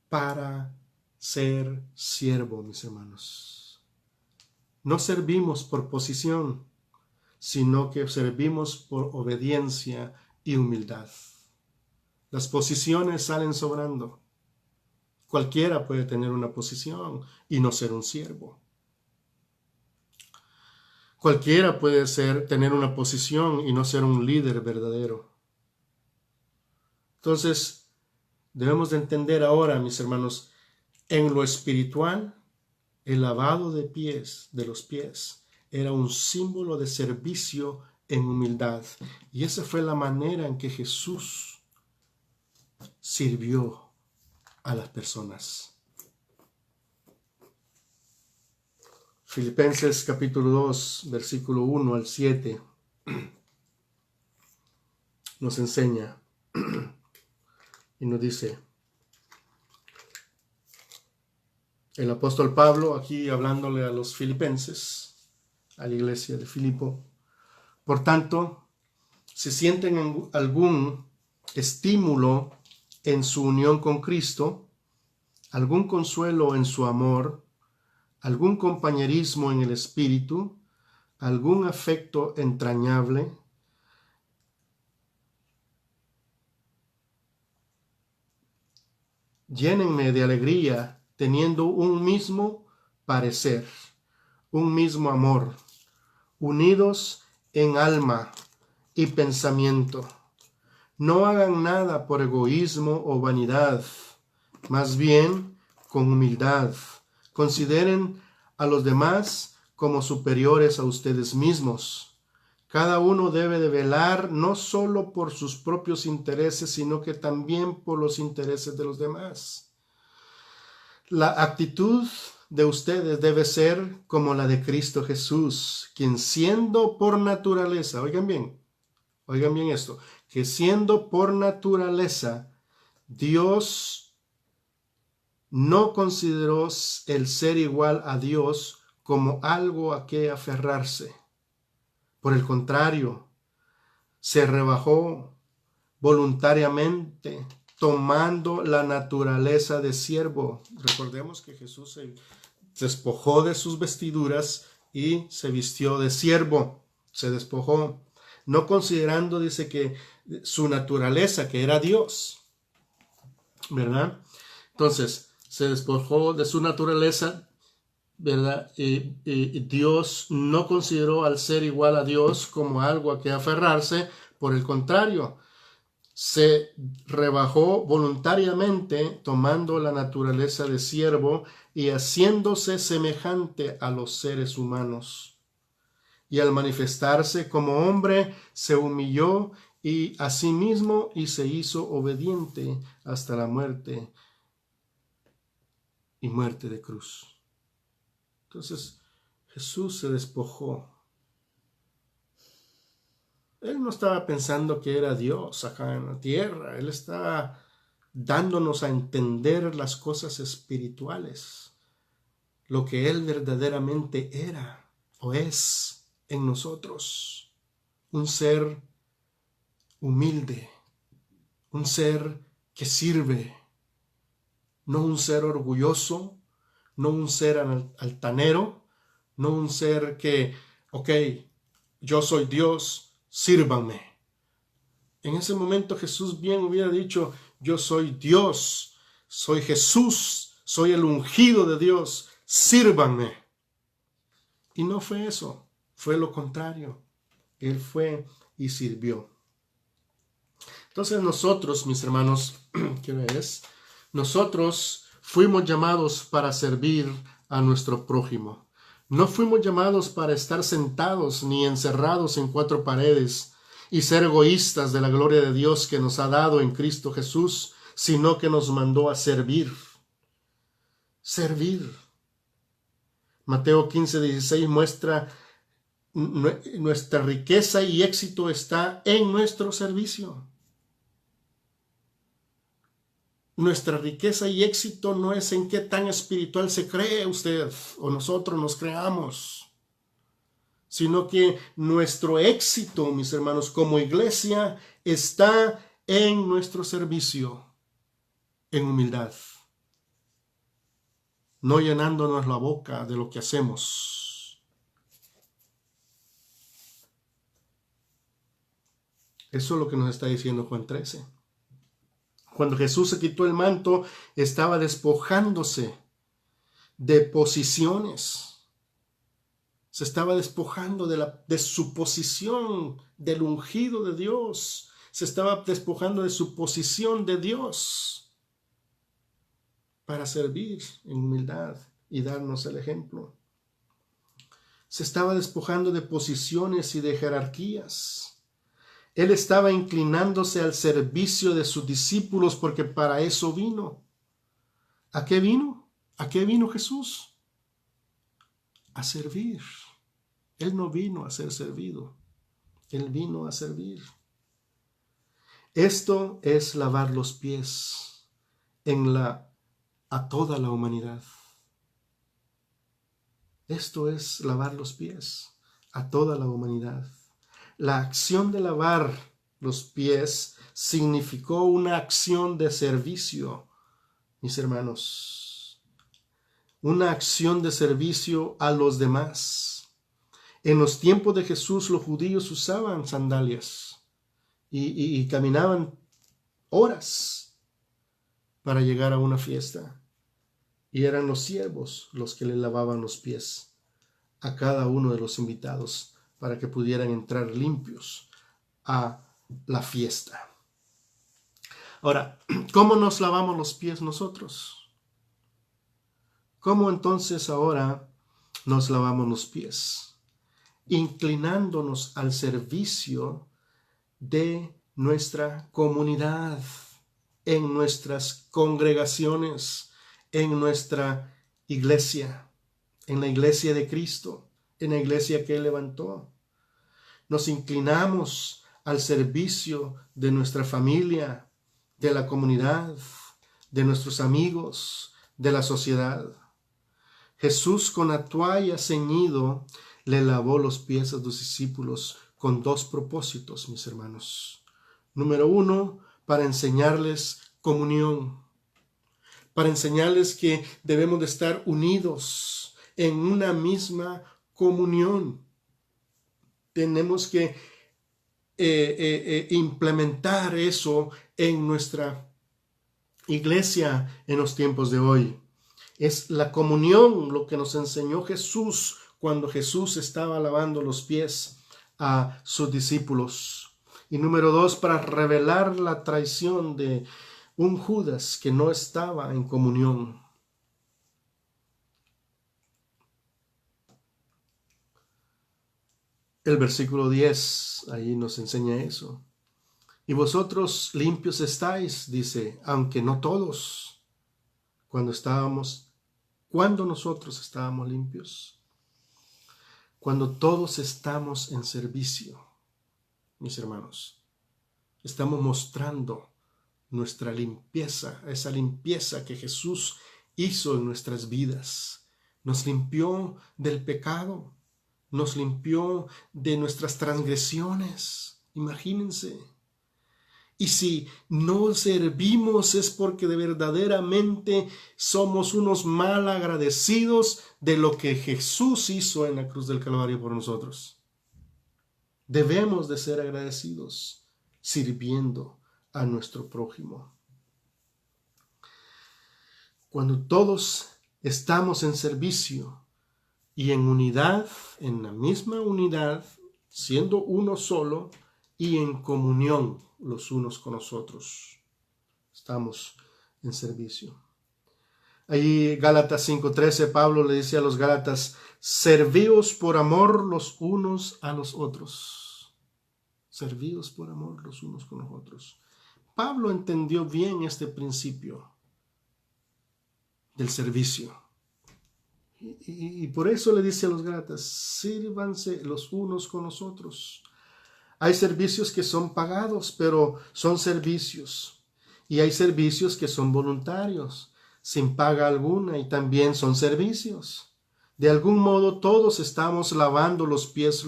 Speaker 1: para ser siervo, mis hermanos. No servimos por posición, sino que servimos por obediencia y humildad. Las posiciones salen sobrando. Cualquiera puede tener una posición y no ser un siervo. Cualquiera puede tener una posición y no ser un líder verdadero. Entonces, debemos de entender ahora, mis hermanos, en lo espiritual, el lavado de los pies, era un símbolo de servicio en humildad. Y esa fue la manera en que Jesús sirvió a las personas. Filipenses capítulo 2, versículo 1 al 7 nos enseña y nos dice el apóstol Pablo, aquí hablándole a los filipenses, a la iglesia de Filipo: por tanto, si sienten algún estímulo en su unión con Cristo, algún consuelo en su amor, algún compañerismo en el espíritu, algún afecto entrañable, llénenme de alegría teniendo un mismo parecer, un mismo amor, unidos en alma y pensamiento. No hagan nada por egoísmo o vanidad, más bien con humildad. Consideren a los demás como superiores a ustedes mismos. Cada uno debe de velar no solo por sus propios intereses, sino que también por los intereses de los demás. La actitud de ustedes debe ser como la de Cristo Jesús, quien siendo por naturaleza, oigan bien esto, que siendo por naturaleza Dios, no consideró el ser igual a Dios como algo a que aferrarse. Por el contrario, se rebajó voluntariamente, tomando la naturaleza de siervo. Recordemos que Jesús se despojó de sus vestiduras y se vistió de siervo. Se despojó, no considerando, dice, que su naturaleza, que era Dios, ¿verdad? Entonces, se despojó de su naturaleza, ¿verdad? Y Dios no consideró al ser igual a Dios como algo a que aferrarse. Por el contrario, se rebajó voluntariamente, tomando la naturaleza de siervo y haciéndose semejante a los seres humanos. Y al manifestarse como hombre, se humilló a sí mismo y se hizo obediente hasta la muerte y muerte de cruz. Entonces, Jesús se despojó. Él no estaba pensando que era Dios acá en la tierra. Él estaba dándonos a entender las cosas espirituales, lo que Él verdaderamente era o es en nosotros. Un ser humilde, un ser que sirve, no un ser orgulloso, no un ser altanero, no un ser que, yo soy Dios, sírvanme. En ese momento Jesús bien hubiera dicho, yo soy Dios, soy Jesús, soy el ungido de Dios, sírvanme. Y no fue eso, fue lo contrario. Él fue y sirvió. Entonces nosotros, mis hermanos, ¿qué es? Nosotros fuimos llamados para servir a nuestro prójimo. No fuimos llamados para estar sentados ni encerrados en cuatro paredes y ser egoístas de la gloria de Dios que nos ha dado en Cristo Jesús, sino que nos mandó a servir. Servir. Mateo 15:16 muestra nuestra riqueza y éxito está en nuestro servicio. Nuestra riqueza y éxito no es en qué tan espiritual se cree usted o nosotros nos creamos, sino que nuestro éxito, mis hermanos, como iglesia, está en nuestro servicio, en humildad, no llenándonos la boca de lo que hacemos. Eso es lo que nos está diciendo Juan 13. Cuando Jesús se quitó el manto, estaba despojándose de posiciones. Se estaba despojando de su posición del ungido de Dios. Se estaba despojando de su posición de Dios para servir en humildad y darnos el ejemplo. Se estaba despojando de posiciones y de jerarquías. Él estaba inclinándose al servicio de sus discípulos porque para eso vino. ¿A qué vino? ¿A qué vino Jesús? A servir. Él no vino a ser servido. Él vino a servir. Esto es lavar los pies a toda la humanidad. Esto es lavar los pies a toda la humanidad. La acción de lavar los pies significó una acción de servicio, mis hermanos. Una acción de servicio a los demás. En los tiempos de Jesús, los judíos usaban sandalias y caminaban horas para llegar a una fiesta. Y eran los siervos los que le lavaban los pies a cada uno de los invitados, para que pudieran entrar limpios a la fiesta. Ahora, ¿cómo nos lavamos los pies nosotros? ¿Cómo entonces ahora nos lavamos los pies? Inclinándonos al servicio de nuestra comunidad, en nuestras congregaciones, en nuestra iglesia, en la iglesia de Cristo, en la iglesia que Él levantó. Nos inclinamos al servicio de nuestra familia, de la comunidad, de nuestros amigos, de la sociedad. Jesús, con la toalla ceñido, le lavó los pies a sus discípulos con dos propósitos, mis hermanos. Número 1, para enseñarles comunión, para enseñarles que debemos de estar unidos en una misma comunión. Tenemos que implementar eso en nuestra iglesia en los tiempos de hoy. Es la comunión lo que nos enseñó Jesús cuando Jesús estaba lavando los pies a sus discípulos. Y número 2, para revelar la traición de un Judas que no estaba en comunión. El versículo 10 ahí nos enseña eso. Y vosotros limpios estáis, dice, aunque no todos, cuando nosotros estábamos limpios, cuando todos estamos en servicio, mis hermanos, estamos mostrando nuestra limpieza, esa limpieza que Jesús hizo en nuestras vidas. Nos limpió del pecado, nos limpió de nuestras transgresiones. Imagínense. Y si no servimos es porque de verdaderamente somos unos mal agradecidos de lo que Jesús hizo en la cruz del Calvario por nosotros. Debemos de ser agradecidos sirviendo a nuestro prójimo. Cuando todos estamos en servicio y en unidad, en la misma unidad, siendo uno solo y en comunión los unos con los otros, estamos en servicio. Ahí Gálatas 5:13, Pablo le dice a los Gálatas, servíos por amor los unos a los otros. Servíos por amor los unos con los otros. Pablo entendió bien este principio del servicio. Y por eso le dice a los Gálatas, sírvanse los unos con los otros. Hay servicios que son pagados, pero son servicios. Y hay servicios que son voluntarios, sin paga alguna, y también son servicios. De algún modo todos estamos lavando los pies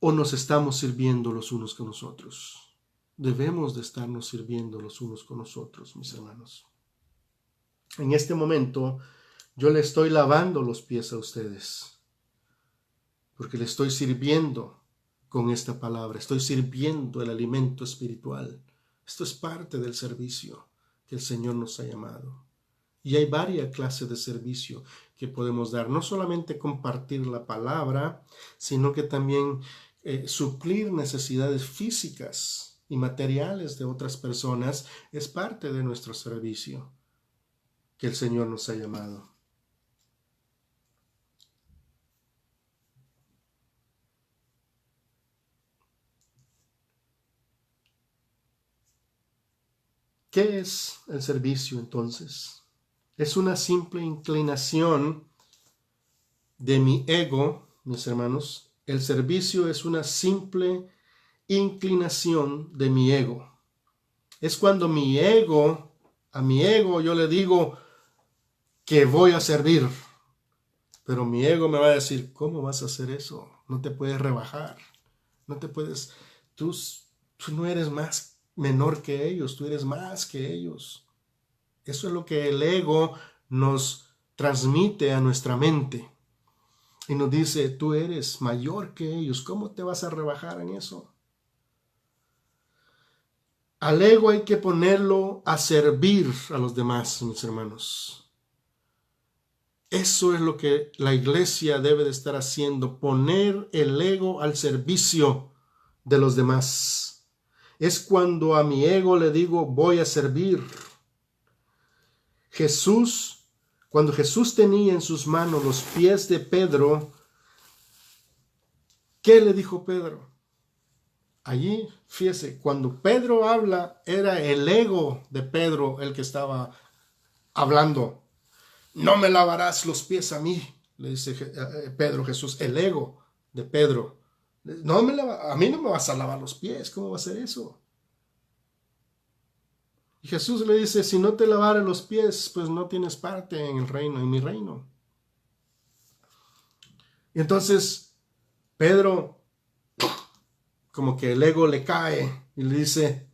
Speaker 1: o nos estamos sirviendo los unos con los otros. Debemos de estarnos sirviendo los unos con los otros, mis hermanos. En este momento yo le estoy lavando los pies a ustedes, porque le estoy sirviendo con esta palabra, estoy sirviendo el alimento espiritual. Esto es parte del servicio que el Señor nos ha llamado. Y hay varias clases de servicio que podemos dar, no solamente compartir la palabra, sino que también suplir necesidades físicas y materiales de otras personas es parte de nuestro servicio que el Señor nos ha llamado. ¿Qué es el servicio entonces? Es una simple inclinación de mi ego, mis hermanos. El servicio es una simple inclinación de mi ego. Es cuando a mi ego yo le digo que voy a servir. Pero mi ego me va a decir, ¿cómo vas a hacer eso? No te puedes rebajar. No te puedes, tú no eres más menor que ellos, tú eres más que ellos. Eso es lo que el ego nos transmite a nuestra mente. Y nos dice, tú eres mayor que ellos, ¿cómo te vas a rebajar en eso? Al ego hay que ponerlo a servir a los demás, mis hermanos. Eso es lo que la iglesia debe de estar haciendo, poner el ego al servicio de los demás. Es cuando a mi ego le digo, voy a servir. Cuando Jesús tenía en sus manos los pies de Pedro, ¿qué le dijo Pedro? Allí, fíjese, cuando Pedro habla, era el ego de Pedro el que estaba hablando. No me lavarás los pies a mí, le dice Pedro Jesús, el ego de Pedro. A mí no me vas a lavar los pies, ¿cómo va a ser eso? Y Jesús le dice, si no te lavare los pies, pues no tienes parte en el reino, en mi reino. Y entonces Pedro, como que el ego le cae y le dice,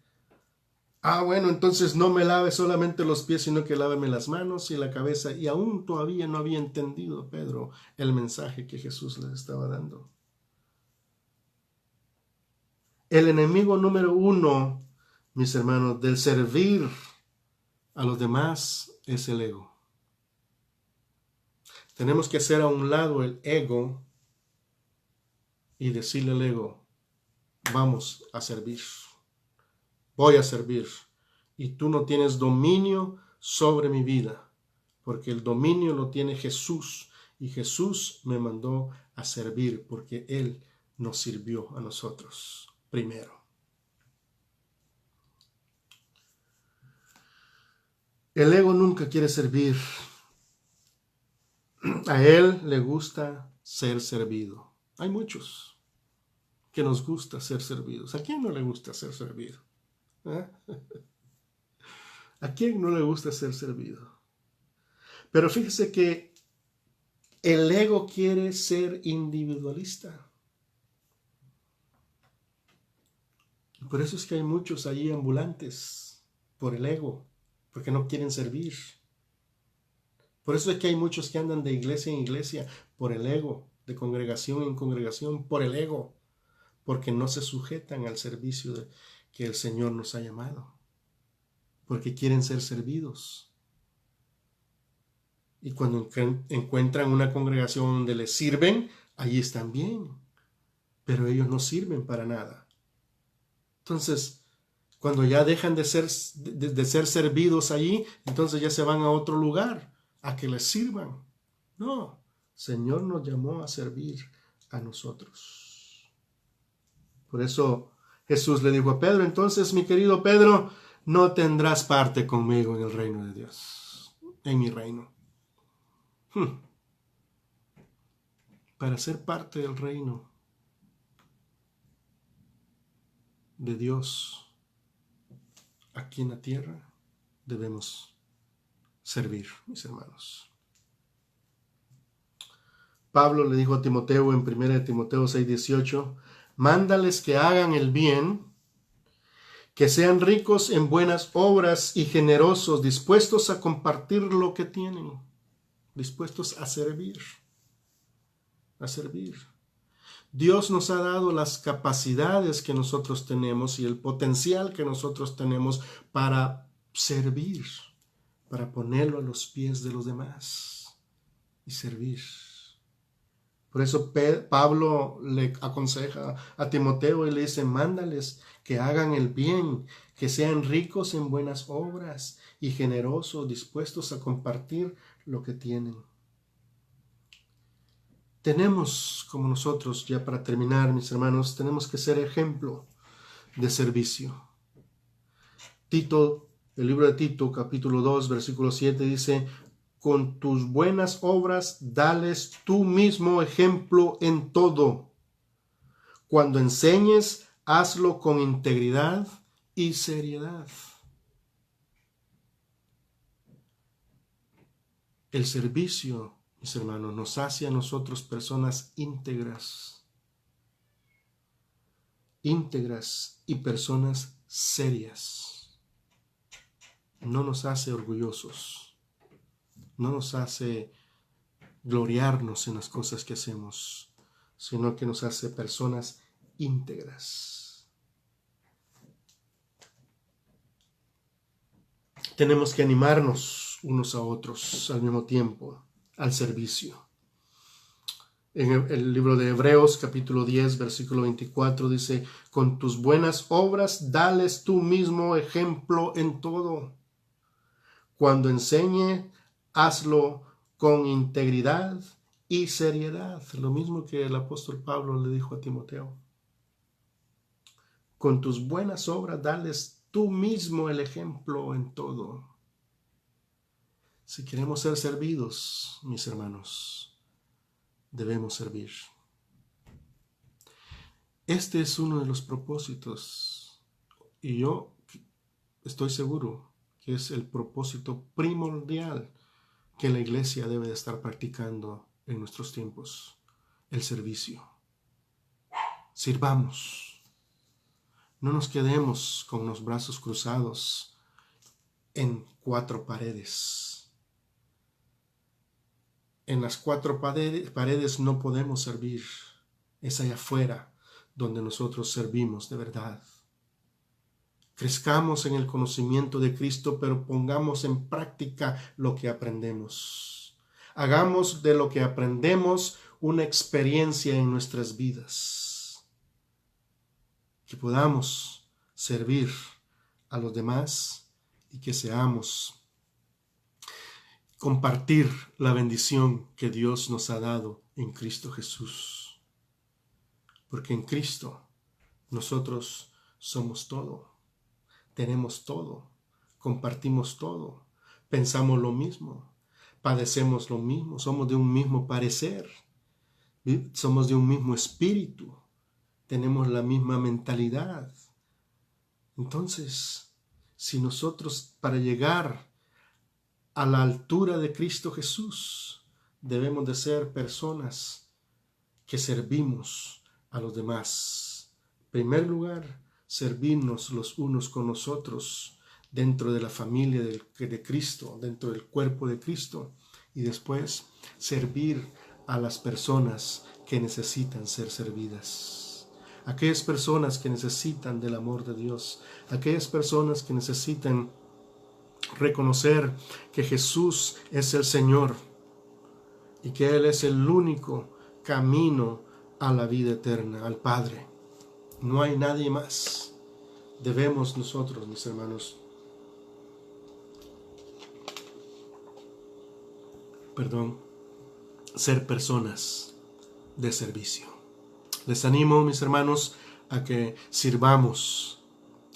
Speaker 1: bueno, entonces no me lave solamente los pies, sino que láveme las manos y la cabeza. Y aún todavía no había entendido Pedro el mensaje que Jesús les estaba dando. El enemigo número 1, mis hermanos, del servir a los demás es el ego. Tenemos que hacer a un lado el ego y decirle al ego, vamos a servir. Voy a servir. Y tú no tienes dominio sobre mi vida, porque el dominio lo tiene Jesús. Y Jesús me mandó a servir, porque Él nos sirvió a nosotros primero. El ego nunca quiere servir. A él le gusta ser servido. Hay muchos que nos gusta ser servidos. ¿A quién no le gusta ser servido? ¿Eh? ¿A quién no le gusta ser servido? Pero fíjese que el ego quiere ser individualista. Por eso es que hay muchos allí ambulantes por el ego, porque no quieren servir. Por eso es que hay muchos que andan de iglesia en iglesia por el ego, de congregación en congregación por el ego, porque no se sujetan al servicio que el Señor nos ha llamado, porque quieren ser servidos. Y cuando encuentran una congregación donde les sirven, allí están bien, pero ellos no sirven para nada. Entonces, cuando ya dejan de ser servidos allí, entonces ya se van a otro lugar a que les sirvan. No, Señor nos llamó a servir a nosotros. Por eso Jesús le dijo a Pedro: entonces, mi querido Pedro, no tendrás parte conmigo en el reino de Dios, en mi reino. Para ser parte del reino de Dios aquí en la tierra, debemos servir, mis hermanos. Pablo le dijo a Timoteo en 1 Timoteo 6:18, mándales que hagan el bien, que sean ricos en buenas obras y generosos, dispuestos a compartir lo que tienen, dispuestos a servir, a servir. Dios nos ha dado las capacidades que nosotros tenemos y el potencial que nosotros tenemos para servir, para ponerlo a los pies de los demás y servir. Por eso Pablo le aconseja a Timoteo y le dice: mándales que hagan el bien, que sean ricos en buenas obras y generosos, dispuestos a compartir lo que tienen. Tenemos, como nosotros, ya para terminar, mis hermanos, tenemos que ser ejemplo de servicio. Tito, el libro de Tito, capítulo 2, versículo 7, dice: con tus buenas obras, dales tú mismo ejemplo en todo. Cuando enseñes, hazlo con integridad y seriedad. El servicio, mis hermanos, nos hace a nosotros personas íntegras y personas serias. No nos hace orgullosos, no nos hace gloriarnos en las cosas que hacemos, sino que nos hace personas íntegras. Tenemos que animarnos unos a otros al mismo tiempo al servicio. En el libro de Hebreos, capítulo 10, versículo 24, dice: con tus buenas obras, dales tú mismo ejemplo en todo. Cuando enseñe, hazlo con integridad y seriedad. Lo mismo que el apóstol Pablo le dijo a Timoteo. Con tus buenas obras, dales tú mismo el ejemplo en todo. Si queremos ser servidos, mis hermanos, debemos servir. Este es uno de los propósitos, y yo estoy seguro que es el propósito primordial que la iglesia debe de estar practicando en nuestros tiempos: el servicio. Sirvamos. No nos quedemos con los brazos cruzados en cuatro paredes. En las cuatro paredes no podemos servir. Es allá afuera donde nosotros servimos de verdad. Crezcamos en el conocimiento de Cristo, pero pongamos en práctica lo que aprendemos. Hagamos de lo que aprendemos una experiencia en nuestras vidas. que podamos servir a los demás y que seamos compartir la bendición que Dios nos ha dado en Cristo Jesús. Porque en Cristo nosotros somos todo, tenemos todo, compartimos todo, pensamos lo mismo, padecemos lo mismo, somos de un mismo parecer, somos de un mismo espíritu, tenemos la misma mentalidad. Entonces, si nosotros para llegar a la altura de Cristo Jesús debemos de ser personas que servimos a los demás. En primer lugar, servirnos los unos con los otros dentro de la familia de Cristo, dentro del cuerpo de Cristo, y después servir a las personas que necesitan ser servidas. Aquellas personas que necesitan del amor de Dios, aquellas personas que necesitan reconocer que Jesús es el Señor y que Él es el único camino a la vida eterna, al Padre. No hay nadie más. Debemos nosotros, mis hermanos, ser personas de servicio. Les animo, mis hermanos, a que sirvamos,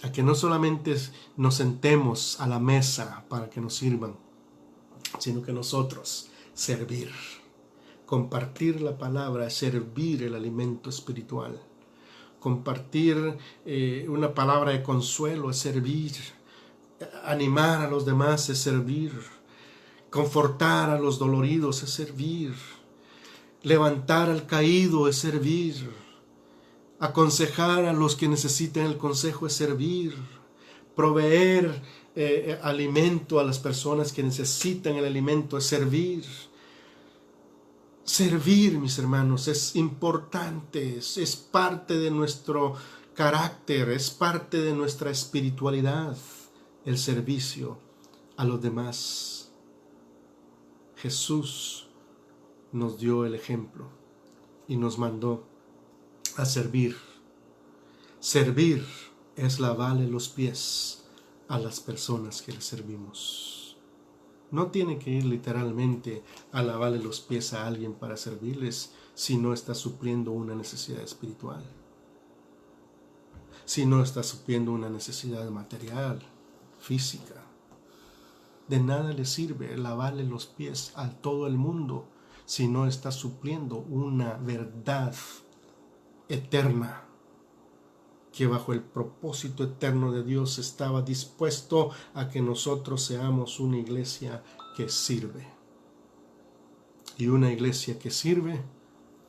Speaker 1: a que no solamente nos sentemos a la mesa para que nos sirvan, sino que nosotros servir, compartir la palabra, servir el alimento espiritual, compartir una palabra de consuelo es servir, animar a los demás es servir, confortar a los doloridos es servir, levantar al caído es servir, aconsejar a los que necesitan el consejo es servir, proveer alimento a las personas que necesitan el alimento es servir. Servir, mis hermanos, es importante, es parte de nuestro carácter, es parte de nuestra espiritualidad, el servicio a los demás. Jesús nos dio el ejemplo y nos mandó a servir. Servir es lavarle los pies a las personas que le servimos. No tiene que ir literalmente a lavarle los pies a alguien para servirles si no está supliendo una necesidad espiritual, si no está supliendo una necesidad material, física. De nada le sirve lavarle los pies a todo el mundo si no está supliendo una verdad eterna, que bajo el propósito eterno de Dios estaba dispuesto a que nosotros seamos una iglesia que sirve. Y una iglesia que sirve,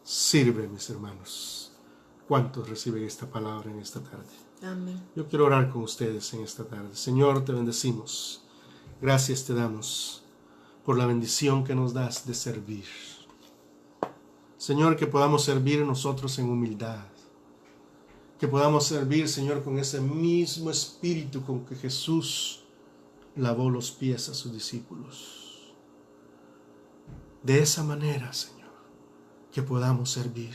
Speaker 1: sirve, mis hermanos. ¿Cuántos reciben esta palabra en esta tarde?
Speaker 2: Amén.
Speaker 1: Yo quiero orar con ustedes en esta tarde. Señor, te bendecimos. Gracias te damos por la bendición que nos das de servir. Señor, que podamos servir nosotros en humildad. Que podamos servir, Señor, con ese mismo espíritu con que Jesús lavó los pies a sus discípulos. De esa manera, Señor, que podamos servir.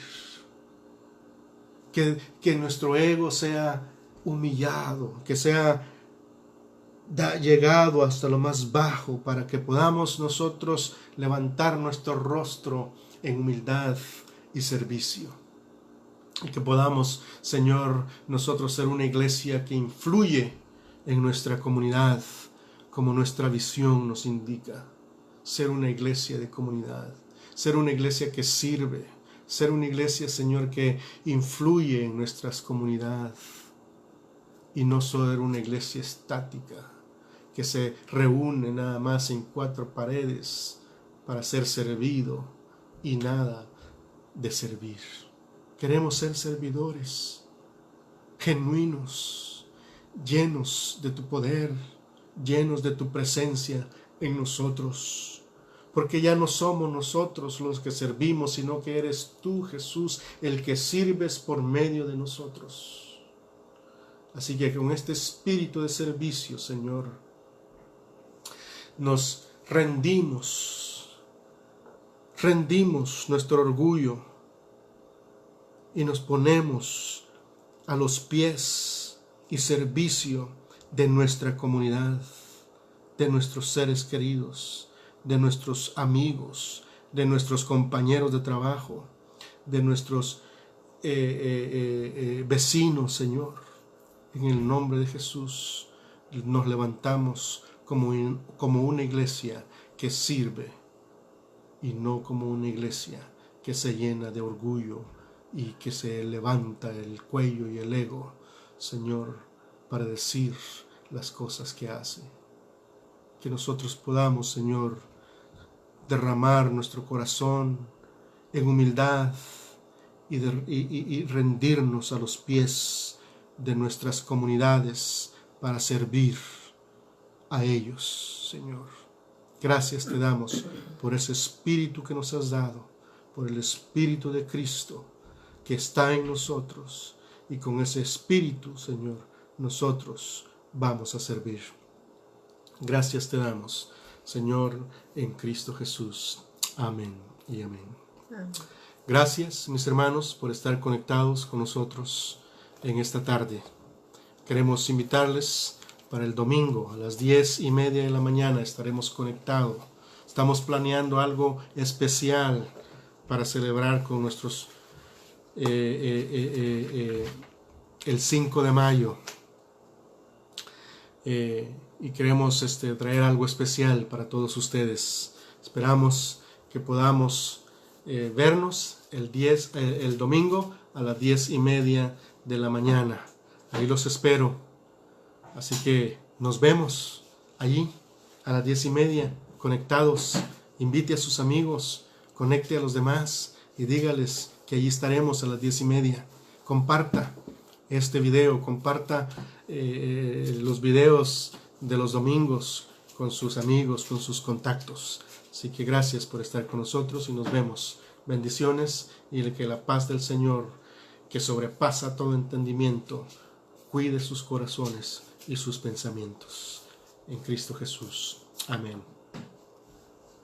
Speaker 1: Que nuestro ego sea humillado, que sea llegado hasta lo más bajo, para que podamos nosotros levantar nuestro rostro en humildad y servicio. Y que podamos, Señor, nosotros ser una iglesia que influye en nuestra comunidad, como nuestra visión nos indica. Ser una iglesia de comunidad, ser una iglesia que sirve, ser una iglesia, Señor, que influye en nuestras comunidades. Y no ser una iglesia estática, que se reúne nada más en 4 paredes para ser servido y nada de servir. Queremos ser servidores, genuinos, llenos de tu poder, llenos de tu presencia en nosotros. Porque ya no somos nosotros los que servimos, sino que eres tú, Jesús, el que sirves por medio de nosotros. Así que con este espíritu de servicio, Señor, nos rendimos nuestro orgullo y nos ponemos a los pies y servicio de nuestra comunidad, de nuestros seres queridos, de nuestros amigos, de nuestros compañeros de trabajo, de nuestros vecinos, Señor. En el nombre de Jesús nos levantamos como una iglesia que sirve y no como una iglesia que se llena de orgullo y que se levanta el cuello y el ego, Señor, para decir las cosas que hace. Que nosotros podamos, Señor, derramar nuestro corazón en humildad y rendirnos a los pies de nuestras comunidades para servir a ellos, Señor. Gracias te damos por ese Espíritu que nos has dado, por el Espíritu de Cristo que está en nosotros, y con ese Espíritu, Señor, nosotros vamos a servir. Gracias te damos, Señor, en Cristo Jesús. Amén y amén. Amén. Gracias, mis hermanos, por estar conectados con nosotros en esta tarde. Queremos invitarles para el domingo a las 10:30 de la mañana. Estaremos conectados. Estamos planeando algo especial para celebrar con nuestros el 5 de mayo. Y queremos traer algo especial para todos ustedes. Esperamos que podamos vernos el domingo a las 10:30 de la mañana. Ahí los espero. Así que nos vemos allí a las 10:30 conectados. Invite a sus amigos, conecte a los demás y dígales que allí estaremos a las 10:30. Comparta este video, comparta los videos de los domingos con sus amigos, con sus contactos. Así que gracias por estar con nosotros y nos vemos. Bendiciones, y que la paz del Señor, que sobrepasa todo entendimiento, cuide sus corazones y sus pensamientos. En Cristo Jesús. Amén.